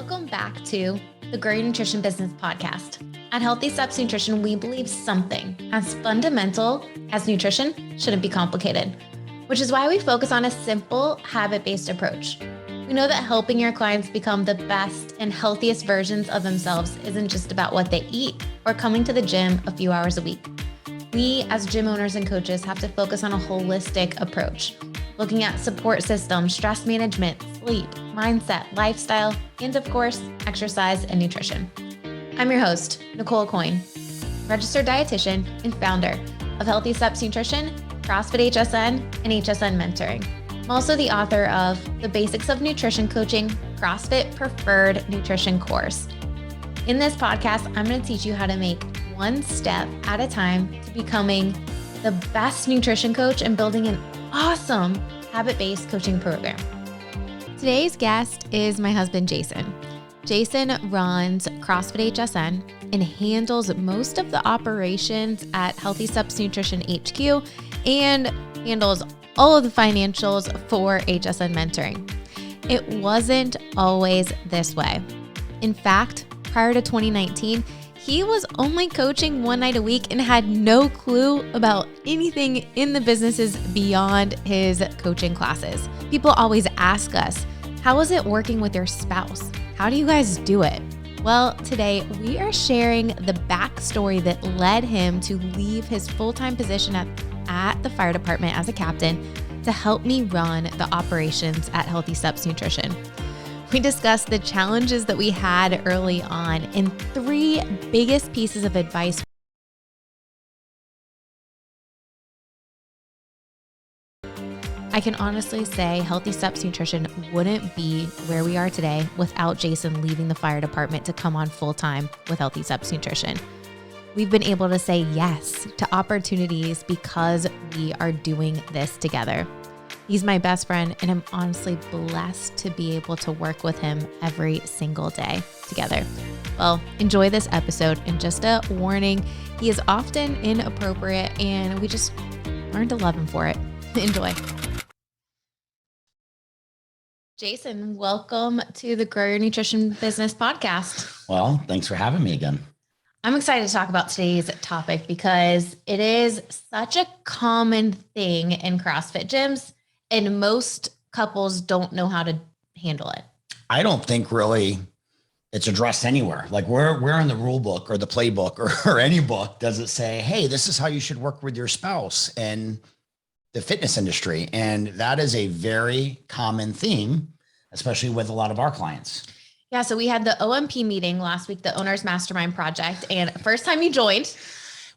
Welcome back to the Grow Your Nutrition Business podcast. At Healthy Steps Nutrition, we believe something as fundamental as nutrition shouldn't be complicated, which is why we focus on a simple, habit-based approach. We know that helping your clients become the best and healthiest versions of themselves isn't just about what they eat or coming to the gym a few hours a week. We, as gym owners and coaches, have to focus on a holistic approach, looking at support systems, stress management, sleep, mindset, lifestyle, and of course, exercise and nutrition. I'm your host, Nicole Coyne, registered dietitian and founder of Healthy Steps Nutrition, CrossFit HSN, and HSN Mentoring. I'm also the author of The Basics of Nutrition Coaching, CrossFit Preferred Nutrition course. In this podcast, I'm going to teach you how to make one step at a time to becoming the best nutrition coach and building an awesome habit-based coaching program. Today's guest is my husband, Jason. Jason runs CrossFit HSN and handles most of the operations at Healthy Steps Nutrition HQ and handles all of the financials for HSN Mentoring. It wasn't always this way. In fact, prior to 2019, he was only coaching one night a week and had no clue about anything in the businesses beyond his coaching classes. People always ask us, how is it working with your spouse? How do you guys do it? Well, today we are sharing the backstory that led him to leave his full-time position at the fire department as a captain to help me run the operations at Healthy Steps Nutrition. We discussed the challenges that we had early on and 3 biggest pieces of advice. I can honestly say Healthy Steps Nutrition wouldn't be where we are today without Jason leaving the fire department to come on full time with Healthy Steps Nutrition. We've been able to say yes to opportunities because we are doing this together. He's my best friend, and I'm honestly blessed to be able to work with him every single day together. Well, enjoy this episode, and just a warning, he is often inappropriate, and we just learn to love him for it. Enjoy. Jason, welcome to the Grow Your Nutrition Business podcast. Well, thanks for having me again. I'm excited to talk about today's topic because it is such a common thing in CrossFit gyms. And most couples don't know how to handle it. I don't think really it's addressed anywhere. Like where in the rule book or the playbook or any book does it say, hey, this is how you should work with your spouse in the fitness industry? And that is a very common theme, especially with a lot of our clients. Yeah. So we had the OMP meeting last week, the Owner's Mastermind Project. And first time you joined.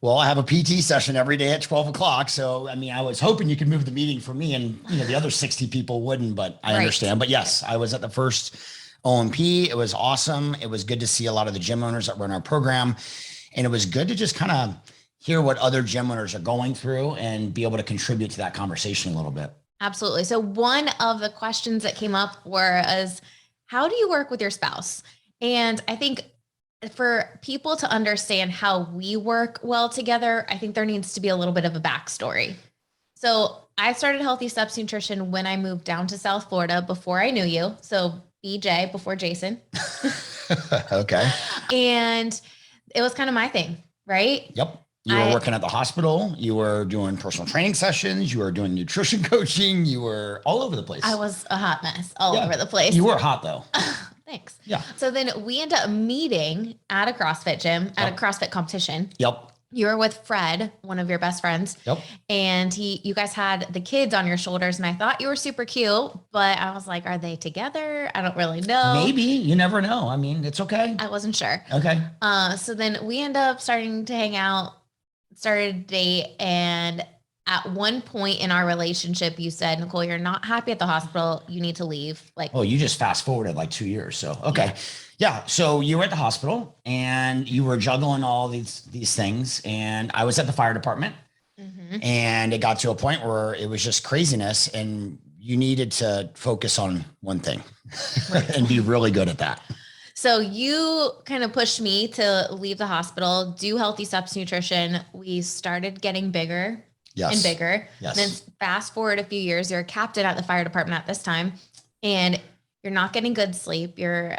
Well, I have a PT session every day at 12 o'clock. So, I mean, I was hoping you could move the meeting for me and, the other 60 people wouldn't, but I understand. But yes, I was at the first OMP. It was awesome. It was good to see a lot of the gym owners that run our program. And it was good to just kind of hear what other gym owners are going through and be able to contribute to that conversation a little bit. Absolutely. So one of the questions that came up was, how do you work with your spouse? And I think for people to understand how we work well together, I think there needs to be a little bit of a backstory. So I started Healthy Steps Nutrition when I moved down to South Florida before I knew you. So BJ before Jason. Okay. And it was kind of my thing, right? Yep. You were working at the hospital. You were doing personal training sessions. You were doing nutrition coaching. You were all over the place. I was a hot mess all over the place. You were hot though. Thanks. Yeah. So then we end up meeting at a CrossFit gym, at a CrossFit competition. Yep. You were with Fred, one of your best friends. Yep. And you guys had the kids on your shoulders, and I thought you were super cute, but I was like, are they together? I don't really know. Maybe. You never know. I mean, it's okay. I wasn't sure. Okay. So then we end up starting to hang out, started a date, and at one point in our relationship, you said, Nicole, you're not happy at the hospital. You need to leave. Like, oh, you just fast forwarded like 2 years. So, okay. Yeah. So you were at the hospital and you were juggling all these things. And I was at the fire department and it got to a point where it was just craziness and you needed to focus on one thing and be really good at that. So you kind of pushed me to leave the hospital, do Healthy Steps Nutrition. We started getting bigger. And bigger. Yes. Then fast forward a few years, you're a captain at the fire department at this time, and you're not getting good sleep. You're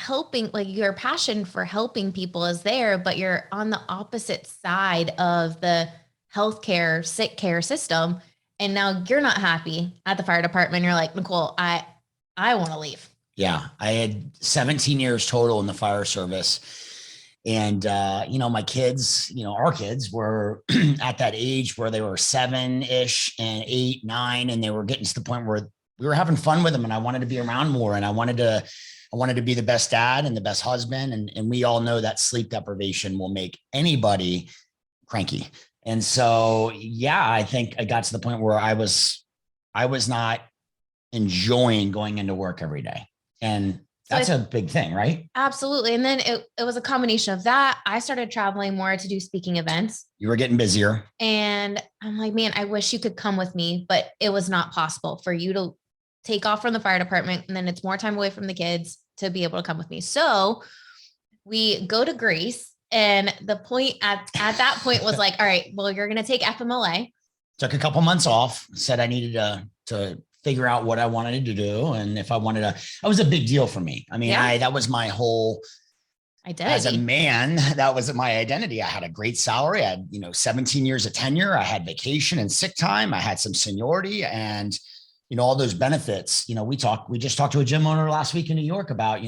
helping, like your passion for helping people is there, but you're on the opposite side of the healthcare, sick care system. And now you're not happy at the fire department. You're like, Nicole, I want to leave. Yeah. I had 17 years total in the fire service. And, my kids, our kids were at that age where they were 7-ish and 8, 9, and they were getting to the point where we were having fun with them, and I wanted to be around more, and I wanted to be the best dad and the best husband. And we all know that sleep deprivation will make anybody cranky. And so, yeah, I think I got to the point where I was not enjoying going into work every day. And that's a big thing, right? Absolutely. And then it was a combination of that. I started traveling more to do speaking events. You were getting busier. And I'm like, man, I wish you could come with me, but it was not possible for you to take off from the fire department. And then it's more time away from the kids to be able to come with me. So we go to Greece. And the point at that point was like, all right, well, you're going to take FMLA. Took a couple months off, said I needed to figure out what I wanted to do. And if I wanted to, that was a big deal for me. I mean, that was my whole identity. As a man, that was my identity. I had a great salary. I had, 17 years of tenure. I had vacation and sick time. I had some seniority and, all those benefits. We just talked to a gym owner last week in New York about,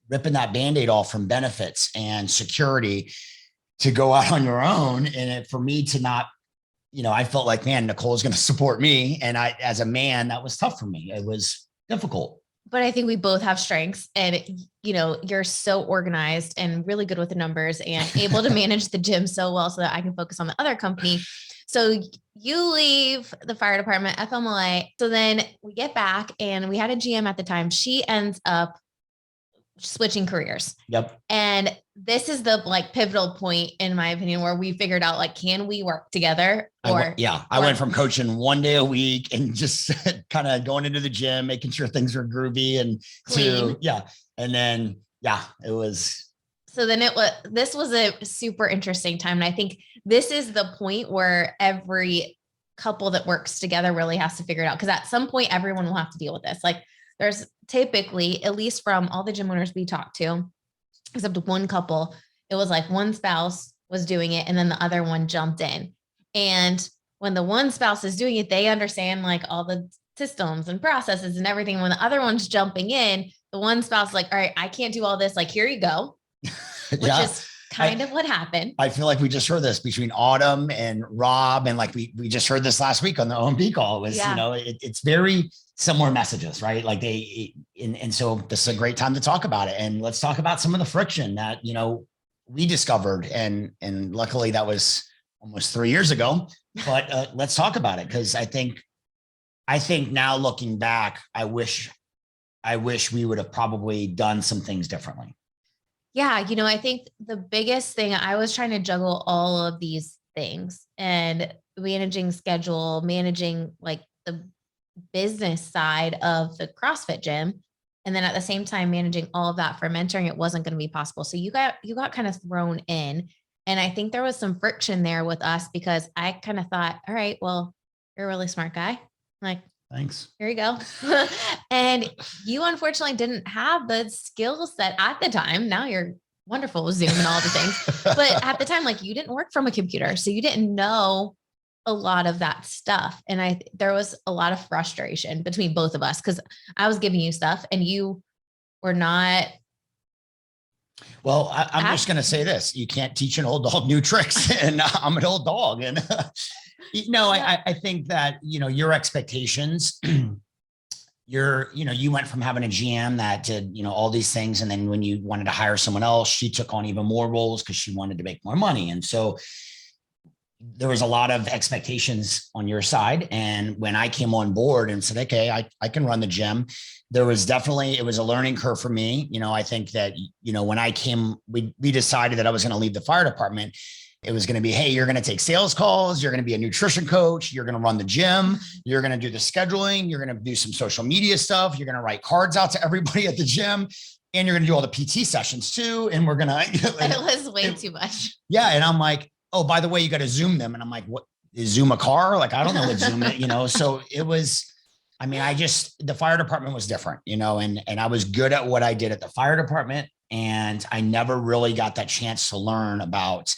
ripping that Band-Aid off from benefits and security to go out on your own. And for me to not, I felt like, man, Nicole's going to support me. And as a man, that was tough for me. It was difficult. But I think we both have strengths, and, you're so organized and really good with the numbers and able to manage the gym so well so that I can focus on the other company. So you leave the fire department, FMLA. So then we get back, and we had a GM at the time. She ends up switching careers. Yep. And this is the pivotal point, in my opinion, where we figured out, can we work together? I went from coaching 1 day a week and just kind of going into the gym, making sure things were groovy and clean. And then, it was. So then this was a super interesting time. And I think this is the point where every couple that works together really has to figure it out. Because at some point, everyone will have to deal with this. There's typically, at least from all the gym owners we talked to, except one couple, it was one spouse was doing it and then the other one jumped in. And when the one spouse is doing it, they understand all the systems and processes and everything. When the other one's jumping in, the one spouse is like, all right, I can't do all this. Here you go. Which is kind of what happened. I feel like we just heard this between Autumn and Rob. And we just heard this last week on the OMB call. It was, it's very similar messages, right? And so this is a great time to talk about it. And let's talk about some of the friction that, we discovered. And luckily that was almost 3 years ago, but let's talk about it. Cause I think now looking back, I wish we would have probably done some things differently. Yeah. I think the biggest thing, I was trying to juggle all of these things and managing schedule, managing the business side of the CrossFit gym. And then at the same time, managing all of that for mentoring, it wasn't going to be possible. So you got kind of thrown in. And I think there was some friction there with us because I kind of thought, all right, well, you're a really smart guy. Thanks. Here you go. And you unfortunately didn't have the skill set at the time. Now you're wonderful with Zoom and all the things. But at the time, you didn't work from a computer. So you didn't know a lot of that stuff. And there was a lot of frustration between both of us because I was giving you stuff and you were not. Well, I'm just going to say this. You can't teach an old dog new tricks. And I'm an old dog. And I think that, your expectations, you went from having a GM that did, all these things. And then when you wanted to hire someone else, she took on even more roles because she wanted to make more money. And so there was a lot of expectations on your side. And when I came on board and said, okay, I can run the gym, it was a learning curve for me. I think that, when I came, we decided that I was going to leave the fire department. It was going to be, hey, you're going to take sales calls. You're going to be a nutrition coach. You're going to run the gym. You're going to do the scheduling. You're going to do some social media stuff. You're going to write cards out to everybody at the gym. And you're going to do all the PT sessions too. And we're going to. It was way too much. Yeah. And I'm like, oh, by the way, you got to Zoom them. And I'm like, what is Zoom a car? I don't know what Zoom is, so it was, the fire department was different, and I was good at what I did at the fire department. And I never really got that chance to learn about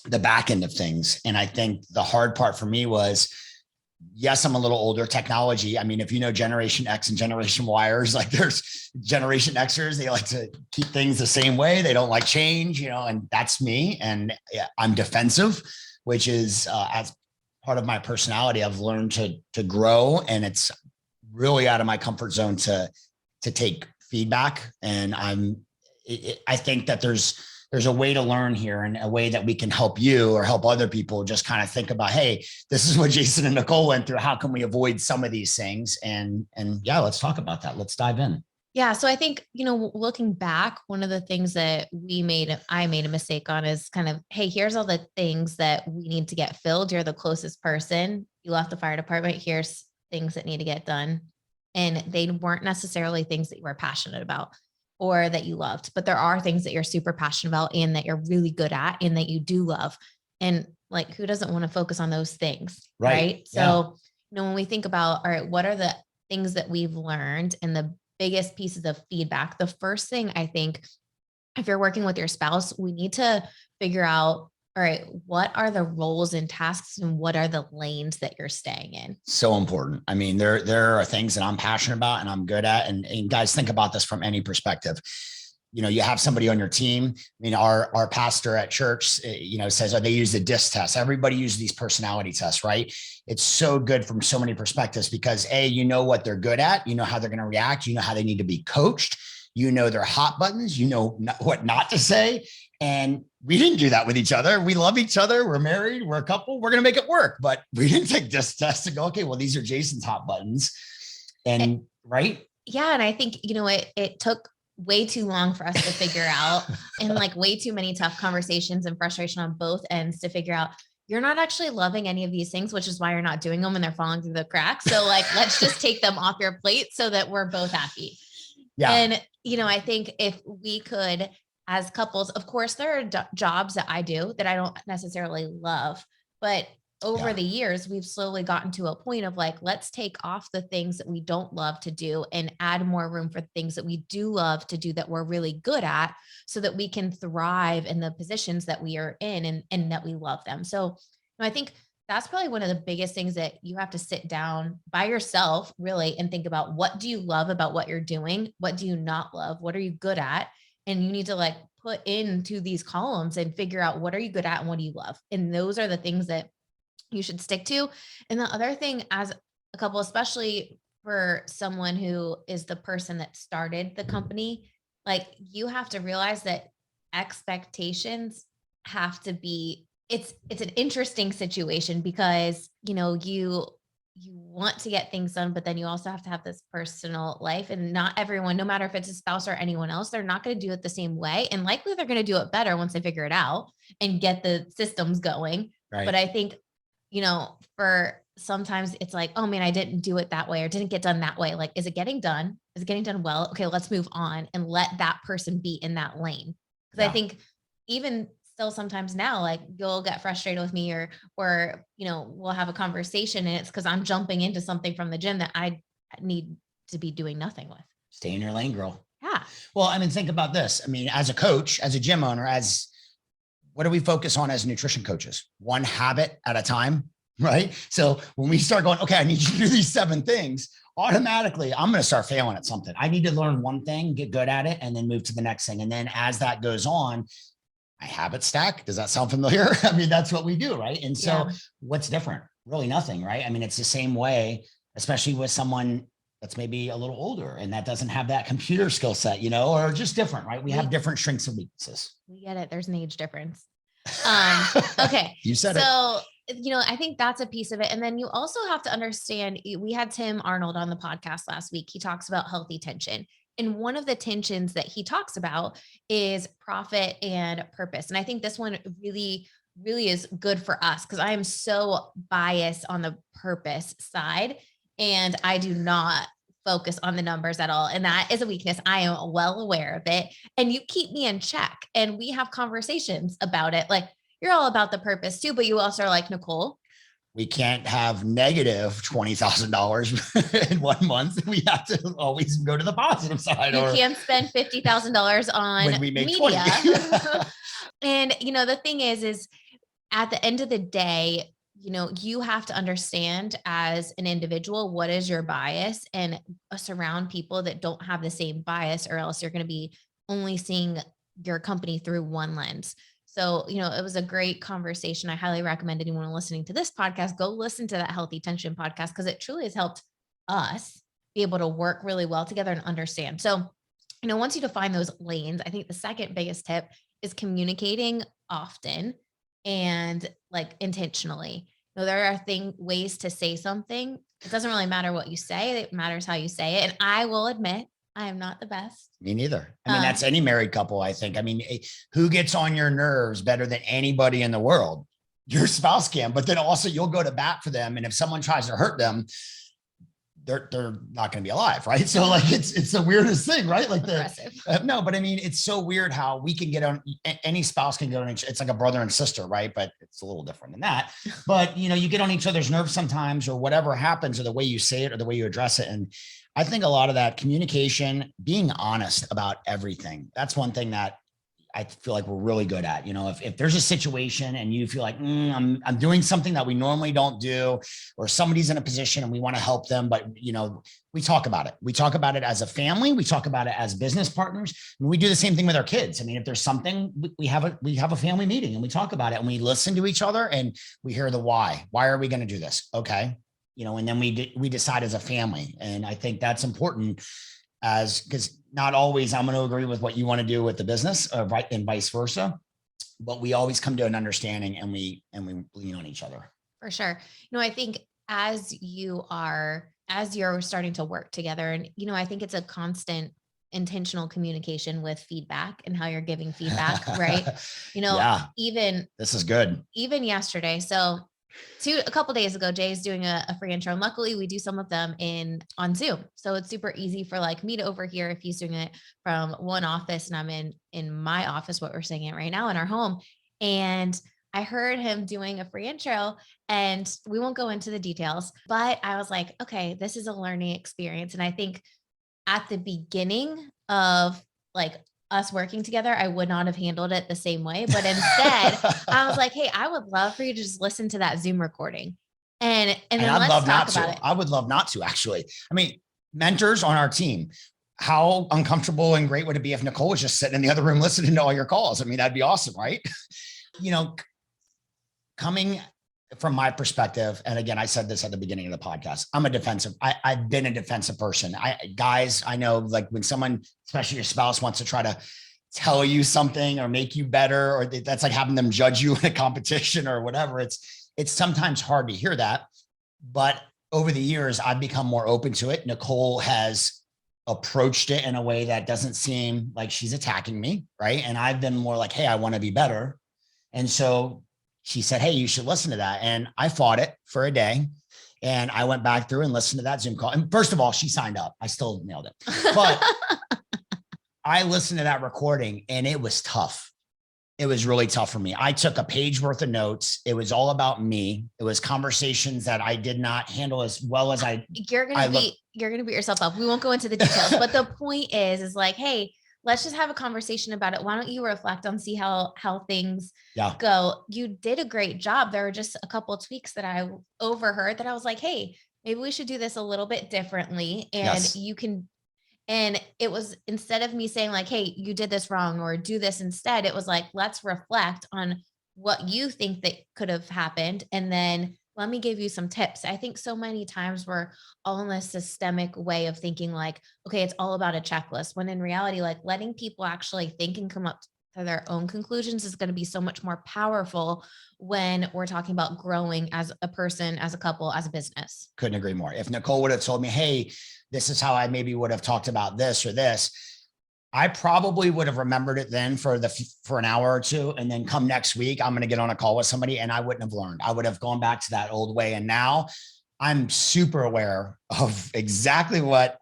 the back end of things. And I think the hard part for me was, yes, I'm a little older. Technology. I mean, if you know Generation X and Generation Yers, like there's Generation Xers, they like to keep things the same way. They don't like change, and that's me. And I'm defensive, which is as part of my personality. I've learned to grow, and it's really out of my comfort zone to take feedback. And I think that there's a way to learn here, and a way that we can help you or help other people just kind of think about, hey, this is what Jason and Nicole went through. How can we avoid some of these things? And yeah, let's talk about that. Let's dive in. Yeah. So I think, looking back, one of the things that I made a mistake on is kind of, hey, here's all the things that we need to get filled. You're the closest person. You left the fire department. Here's things that need to get done. And they weren't necessarily things that you were passionate about or that you loved, but there are things that you're super passionate about and that you're really good at and that you do love. And like, who doesn't want to focus on those things? Right. So, when we think about, all right, what are the things that we've learned and the biggest pieces of feedback? The first thing, I think, if you're working with your spouse, we need to figure out, all right, what are the roles and tasks and what are the lanes that you're staying in? So important. I mean, there are things that I'm passionate about and I'm good at. And guys, think about this from any perspective. You have somebody on your team. I mean, our pastor at church, says, they use the DISC test. Everybody uses these personality tests, right? It's so good from so many perspectives because what they're good at, how they're going to react, how they need to be coached, their hot buttons, what not to say. And we didn't do that with each other. We love each other. We're married. We're a couple. We're going to make it work. But we didn't take this test to go, okay, well, these are Jason's hot buttons. And right. Yeah. And I think, it took way too long for us to figure out, and like way too many tough conversations and frustration on both ends to figure out you're not actually loving any of these things, which is why you're not doing them and they're falling through the cracks. So like, let's just take them off your plate so that we're both happy. Yeah. And, I think if we could, as couples, of course, there are jobs that I do that I don't necessarily love, but over the years, we've slowly gotten to a point of like, let's take off the things that we don't love to do and add more room for things that we do love to do that we're really good at so that we can thrive in the positions that we are in and that we love them. So I think that's probably one of the biggest things that you have to sit down by yourself really and think about, what do you love about what you're doing? What do you not love? What are you good at? And you need to like put into these columns and figure out what are you good at and what do you love? And those are the things that you should stick to. And the other thing as a couple, especially for someone who is the person that started the company, like you have to realize that expectations have to be, it's an interesting situation because, you want to get things done, but then you also have to have this personal life, and not everyone, no matter if it's a spouse or anyone else, they're not going to do it the same way. And likely they're going to do it better once they figure it out and get the systems going. Right. But I think, for sometimes it's like, oh man, I didn't do it that way or didn't get done that way. Like, is it getting done? Is it getting done well? Okay, let's move on and let that person be in that lane. Because I think even still sometimes now, like you'll get frustrated with me or, we'll have a conversation and it's because I'm jumping into something from the gym that I need to be doing nothing with. Stay in your lane, girl. Yeah. Well, I mean, think about this. I mean, as a coach, as a gym owner, what do we focus on as nutrition coaches? One habit at a time, right? So when we start going, okay, I need you to do these 7 things, automatically, I'm going to start failing at something. I need to learn one thing, get good at it, and then move to the next thing. And then as that goes on, I habit stack. Does that sound familiar? I mean, that's what we do, right? And so what's different? Really nothing, right? I mean, it's the same way, especially with someone that's maybe a little older and that doesn't have that computer skill set, or just different, right? We have different strengths and weaknesses. We get it. There's an age difference. Okay. You said it. So, I think that's a piece of it. And then you also have to understand, we had Tim Arnold on the podcast last week. He talks about healthy tension. And one of the tensions that he talks about is profit and purpose. And I think this one really, really is good for us because I am so biased on the purpose side and I do not focus on the numbers at all. And that is a weakness. I am well aware of it. And you keep me in check and we have conversations about it. Like you're all about the purpose too, but you also are like, Nicole, We can't have negative $20,000 in 1 month. We have to always go to the positive side. You can't spend $50,000 on when we make media. 20. And, the thing is at the end of the day, you have to understand as an individual, what is your bias, and surround people that don't have the same bias, or else you're going to be only seeing your company through one lens. So, it was a great conversation. I highly recommend anyone listening to this podcast, go listen to that Healthy Tension podcast, because it truly has helped us be able to work really well together and understand. So, once you define those lanes, I think the second biggest tip is communicating often and like intentionally. There are ways to say something. It doesn't really matter what you say. It matters how you say it. And I will admit, I am not the best. Me neither. I mean, that's any married couple, I think. I mean, who gets on your nerves better than anybody in the world? Your spouse can, but then also you'll go to bat for them. And if someone tries to hurt them, they're not going to be alive. Right. So like, it's the weirdest thing, right? Like no, but I mean, it's so weird how we can get on, any spouse can get on it's like a brother and sister, right? But it's a little different than that. But you get on each other's nerves sometimes, or whatever happens, or the way you say it, or the way you address it. And I think a lot of that communication, being honest about everything, that's one thing that I feel like we're really good at. If there's a situation and you feel like I'm doing something that we normally don't do, or somebody's in a position and we want to help them, but we talk about it. We talk about it as a family. We talk about it as business partners. And we do the same thing with our kids. I mean, if there's something, we have a family meeting and we talk about it, and we listen to each other, and we hear the why. Why are we going to do this? Okay. And then we decide as a family. And I think that's important, because not always I'm going to agree with what you want to do with the business, right, and vice versa. But we always come to an understanding, and we lean on each other. For sure. I think as you're starting to work together, and, I think it's a constant intentional communication with feedback and how you're giving feedback, right? Yeah, even this is good. Even yesterday. So a couple of days ago, Jay's doing a free intro, and luckily we do some of them on Zoom. So it's super easy for like me to overhear if he's doing it from one office and I'm in my office, what we're saying it right now in our home. And I heard him doing a free intro, and we won't go into the details, but I was like, okay, this is a learning experience. And I think at the beginning of like us working together, I would not have handled it the same way. But instead, I was like, hey, I would love for you to just listen to that Zoom recording. And then let's talk about it. I would love not to, actually. I mean, mentors on our team, how uncomfortable and great would it be if Nicole was just sitting in the other room listening to all your calls? I mean, that'd be awesome, right? Coming from my perspective, and again, I said this at the beginning of the podcast, I've been a defensive person. I know, like, when someone, especially your spouse, wants to try to tell you something or make you better, or that's like having them judge you in a competition or whatever. It's sometimes hard to hear that, but over the years, I've become more open to it. Nicole has approached it in a way that doesn't seem like she's attacking me, right? And I've been more like, hey, I want to be better. And so she said, hey, you should listen to that. And I fought it for a day. And I went back through and listened to that Zoom call. And first of all, she signed up. I still nailed it. But I listened to that recording, and it was tough. It was really tough for me. I took a page worth of notes. It was all about me. It was conversations that I did not handle as well as you're going to beat yourself up. We won't go into the details, but the point is like, hey, let's just have a conversation about it. Why don't you reflect on, see how things go? You did a great job. There were just a couple of tweaks that I overheard that I was like, hey, maybe we should do this a little bit differently. And you can, and it was, instead of me saying like, hey, you did this wrong, or do this instead, it was like, let's reflect on what you think that could have happened. And then let me give you some tips. I think so many times we're all in a systemic way of thinking like, okay, it's all about a checklist, when in reality, like, letting people actually think and come up to their own conclusions is going to be so much more powerful when we're talking about growing as a person, as a couple, as a business. Couldn't agree more. If Nicole would have told me, hey, this is how I maybe would have talked about this or this, I probably would have remembered it then for an hour or two. And then come next week, I'm going to get on a call with somebody, and I wouldn't have learned. I would have gone back to that old way. And now I'm super aware of exactly what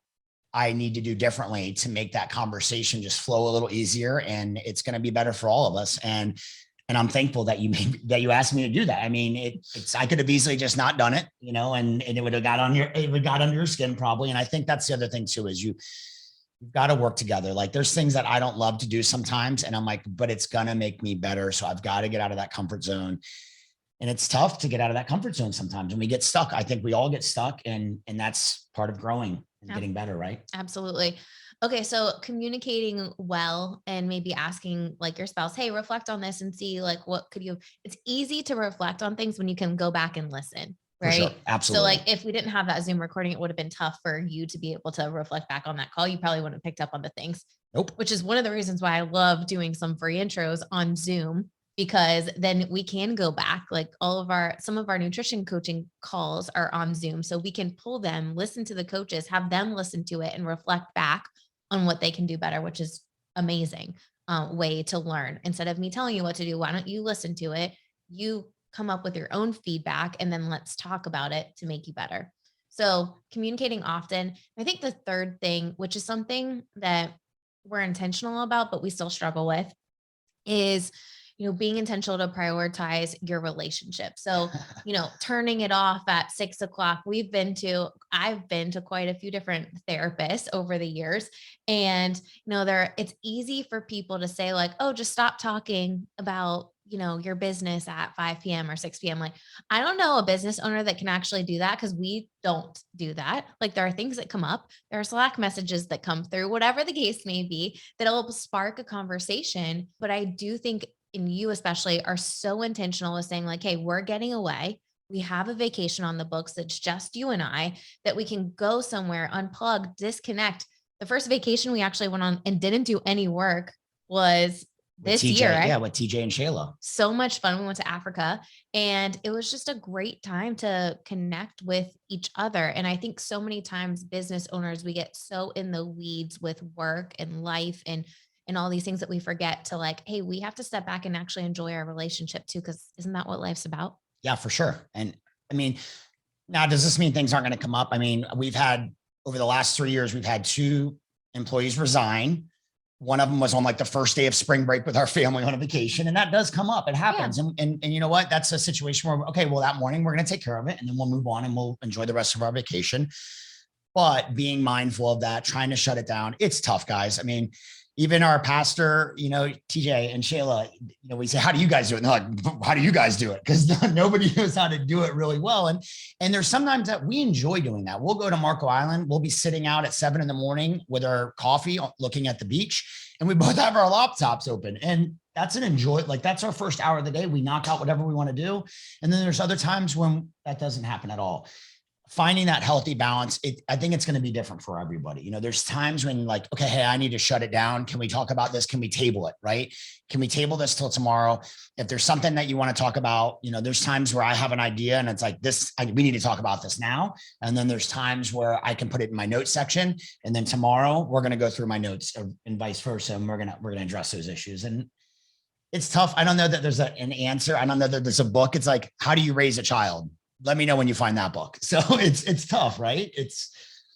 I need to do differently to make that conversation just flow a little easier. And it's going to be better for all of us. And And I'm thankful that you asked me to do that. I mean, I could have easily just not done it, and it would have got under your skin probably. And I think that's the other thing too, is you've got to work together. Like there's things that I don't love to do sometimes. And I'm like, but it's going to make me better. So I've got to get out of that comfort zone. And it's tough to get out of that comfort zone sometimes when we get stuck. I think we all get stuck, and that's part of growing and getting better, right? Absolutely. Okay, so communicating well and maybe asking like your spouse, hey, reflect on this and see like what could you, it's easy to reflect on things when you can go back and listen, For right? sure. Absolutely. So like if we didn't have that Zoom recording, it would have been tough for you to be able to reflect back on that call. You probably wouldn't have picked up on the things. Nope. Which is one of the reasons why I love doing some free intros on Zoom, because then we can go back, like some of our nutrition coaching calls are on Zoom. So we can pull them, listen to the coaches, have them listen to it and reflect back on what they can do better, which is amazing way to learn. Instead of me telling you what to do, why don't you listen to it? You come up with your own feedback and then let's talk about it to make you better. So communicating often. I think the third thing, which is something that we're intentional about, but we still struggle with, is being intentional to prioritize your relationship. So, turning it off at 6:00. I've been to quite a few different therapists over the years. And, it's easy for people to say like, oh, just stop talking about, your business at 5 p.m. or 6 p.m. Like, I don't know a business owner that can actually do that, because we don't do that. Like there are things that come up, there are Slack messages that come through, whatever the case may be, that'll spark a conversation. But I do think, and you especially are so intentional with saying like, hey, we're getting away. We have a vacation on the books that's just you and I, that we can go somewhere, unplug, disconnect. The first vacation we actually went on and didn't do any work was this year, right? Yeah, with TJ and Shayla. So much fun. We went to Africa and it was just a great time to connect with each other. And I think so many times business owners, we get so in the weeds with work and life and all these things that we forget to like, hey, we have to step back and actually enjoy our relationship too, because isn't that what life's about? Yeah, for sure. And I mean, now, does this mean things aren't going to come up? I mean, over the last 3 years, we've had 2 employees resign. One of them was on like the first day of spring break with our family on a vacation. And that does come up. It happens. Yeah. And you know what? That's a situation where, okay, well, that morning we're going to take care of it and then we'll move on and we'll enjoy the rest of our vacation. But being mindful of that, trying to shut it down, it's tough, guys. I mean, even our pastor, TJ and Shayla, we say, how do you guys do it? And they're like, how do you guys do it? Because nobody knows how to do it really well. And there's sometimes that we enjoy doing that. We'll go to Marco Island. We'll be sitting out at 7 a.m. with our coffee, looking at the beach, and we both have our laptops open. And that's that's our first hour of the day. We knock out whatever we want to do. And then there's other times when that doesn't happen at all. Finding that healthy balance, I think it's going to be different for everybody. There's times when like, okay, hey, I need to shut it down. Can we talk about this? Can we table it? Right? Can we table this till tomorrow? If there's something that you want to talk about, there's times where I have an idea and it's like we need to talk about this now. And then there's times where I can put it in my notes section. And then tomorrow we're going to go through my notes and vice versa. And we're going to address those issues. And it's tough. I don't know that there's an answer. I don't know that there's a book. It's like, how do you raise a child? Let me know when you find that book. So it's tough, right?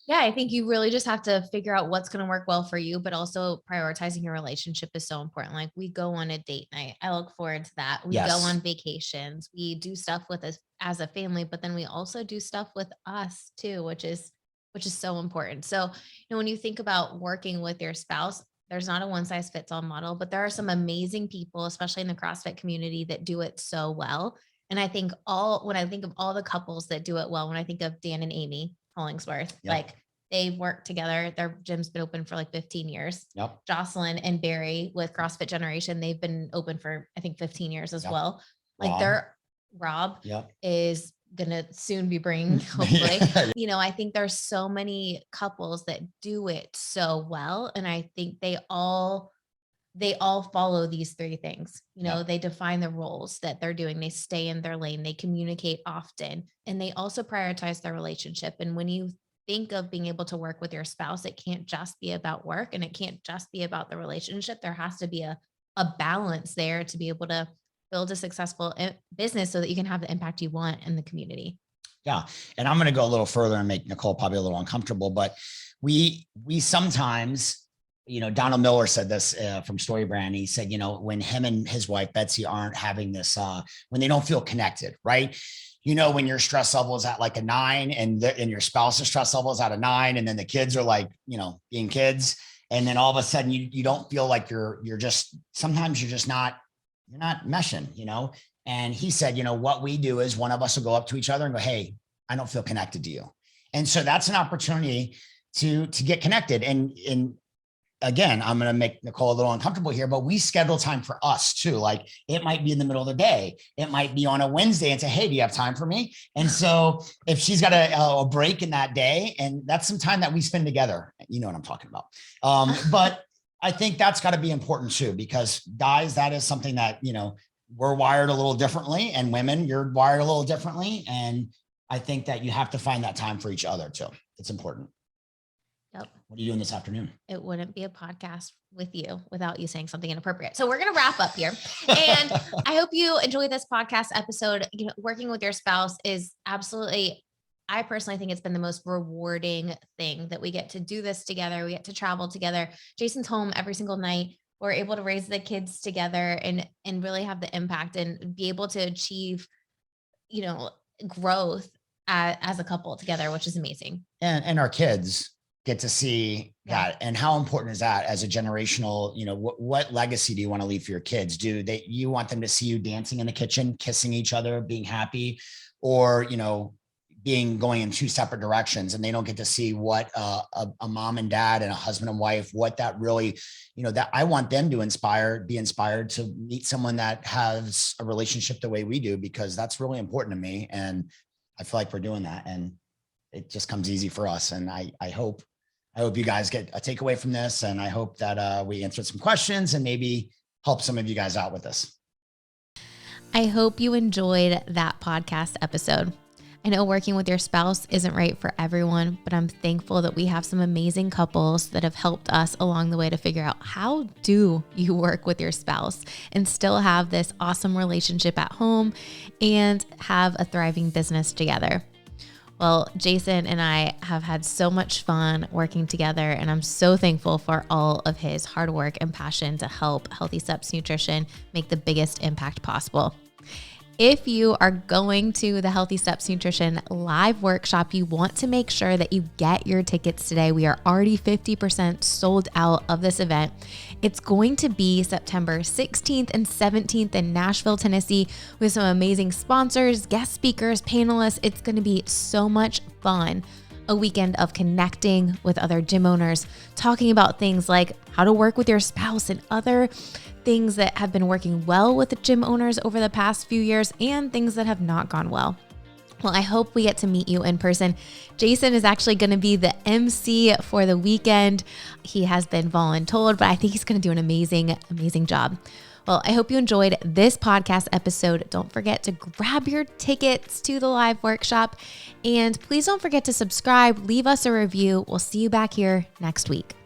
Yeah, I think you really just have to figure out what's going to work well for you, but also prioritizing your relationship is so important. Like we go on a date night. I look forward to that. We go on vacations. We do stuff with us as a family, but then we also do stuff with us too, which is so important. So, when you think about working with your spouse, there's not a one size fits all model, but there are some amazing people, especially in the CrossFit community, that do it so well. And I think when I think of all the couples that do it well, when I think of Dan and Amy Hollingsworth, like they work together, their gym's been open for like 15 years. Yep. Jocelyn and Barry with CrossFit Generation, they've been open for, I think, 15 years as well. Like Rob is going to soon be bringing, hopefully, I think there's so many couples that do it so well. And I think they all follow these 3 things. They define the roles that they're doing. They stay in their lane. They communicate often, and they also prioritize their relationship. And when you think of being able to work with your spouse, it can't just be about work and it can't just be about the relationship. There has to be a balance there to be able to build a successful business so that you can have the impact you want in the community. Yeah. And I'm going to go a little further and make Nicole probably a little uncomfortable, but we sometimes Donald Miller said this from Story Brand. He said, when him and his wife, Betsy, aren't having this, when they don't feel connected, right? When your stress level is at like a 9 and your spouse's stress level is at a 9, and then the kids are like, being kids. And then all of a sudden you don't feel like you're sometimes you're just not meshing, And he said, what we do is one of us will go up to each other and go, hey, I don't feel connected to you. And so that's an opportunity to get connected. And again, I'm going to make Nicole a little uncomfortable here, but we schedule time for us too. Like it might be in the middle of the day. It might be on a Wednesday and say, hey, do you have time for me? And so if she's got a break in that day, and that's some time that we spend together, you know what I'm talking about. But I think that's got to be important too, because guys, that is something that, we're wired a little differently, and women, you're wired a little differently. And I think that you have to find that time for each other too. It's important. Yep. What are you doing this afternoon? It wouldn't be a podcast with you without you saying something inappropriate. So we're going to wrap up here. And I hope you enjoyed this podcast episode. Working with your spouse is absolutely, I personally think it's been the most rewarding thing that we get to do this together. We get to travel together. Jason's home every single night. We're able to raise the kids together and really have the impact and be able to achieve, growth as a couple together, which is amazing. And our kids get to see that. And how important is that as a generational, what legacy do you want to leave for your kids? You want them to see you dancing in the kitchen, kissing each other, being happy, or, going in two separate directions, and they don't get to see what a mom and dad and a husband and wife, what that really, that I want them to be inspired to meet someone that has a relationship the way we do, because that's really important to me. And I feel like we're doing that, and it just comes easy for us. And I hope you guys get a takeaway from this. And I hope that we answered some questions and maybe help some of you guys out with this. I hope you enjoyed that podcast episode. I know working with your spouse isn't right for everyone, but I'm thankful that we have some amazing couples that have helped us along the way to figure out how do you work with your spouse and still have this awesome relationship at home and have a thriving business together. Well, Jason and I have had so much fun working together, and I'm so thankful for all of his hard work and passion to help Healthy Steps Nutrition make the biggest impact possible. If you are going to the Healthy Steps Nutrition live workshop, you want to make sure that you get your tickets today. We are already 50% sold out of this event. It's going to be September 16th and 17th in Nashville, Tennessee, with some amazing sponsors, guest speakers, panelists. It's going to be so much fun. A weekend of connecting with other gym owners, talking about things like how to work with your spouse and other things that have been working well with the gym owners over the past few years and things that have not gone well. Well, I hope we get to meet you in person. Jason is actually going to be the MC for the weekend. He has been voluntold, but I think he's going to do an amazing job. Well, I hope you enjoyed this podcast episode. Don't forget to grab your tickets to the live workshop, and please don't forget to subscribe, leave us a review. We'll see you back here next week.